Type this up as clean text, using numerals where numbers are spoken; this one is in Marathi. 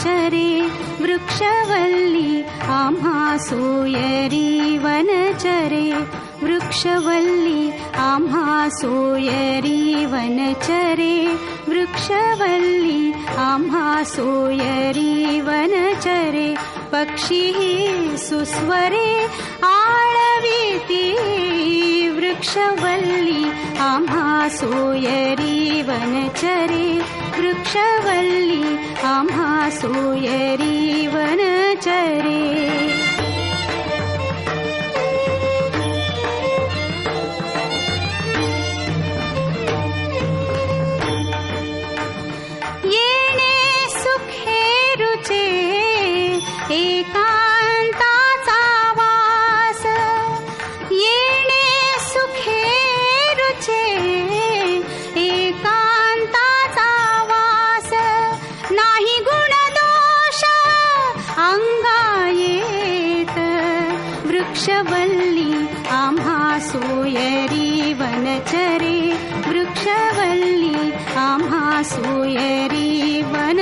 वनचरे वृक्षवल्ली आम्हा सोयरी वनचरे वृक्षवल्ली आम्हा सोयरी वनचरे वृक्षवल्ली आम्हा सोयरी वनचरे पक्षी सुस्वरे आळविती वृक्षवल्ली आम्हा सोयरी वनचरे वृक्षवल्ली आम्हा सोयरी वनचरे एकांताचा वास येणे सुखे रुचे एकांताचा वास नाही गुण दोष अंगा येत वृक्षवल्ली आम्हा सोयरी वनचरे वृक्षवल्ली आम्हा सोयरी वन